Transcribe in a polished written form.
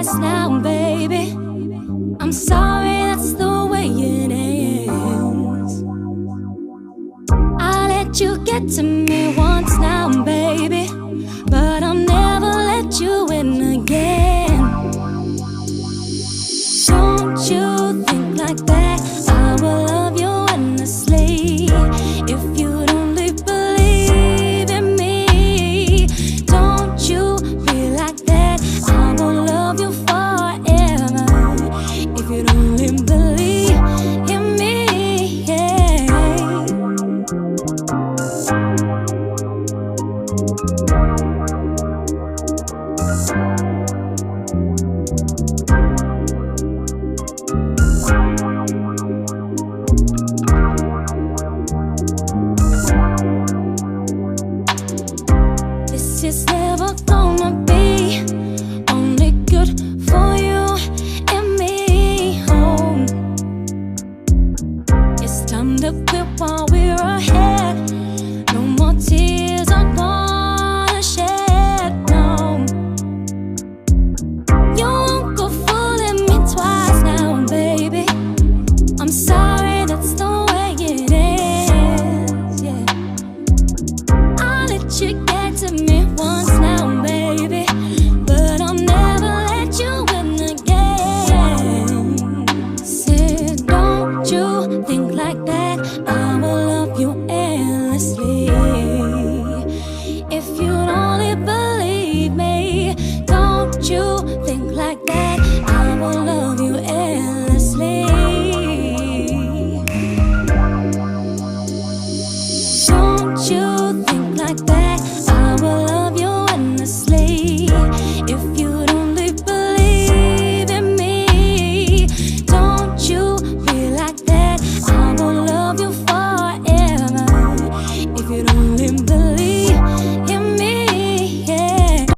wants now, baby. I'm sorry, that's the way it is. I let you get to me once now, baby, but I'll never let you in again. Don't you think like that? I will love you endlessly if you'd only believe in me. Don't you be like that? I will love you forever if you'd only believe in me. Yeah. This is never gonna be only good for you and me. Oh, it's time to quit while we're ahead. No more tears are gonna shed. No, you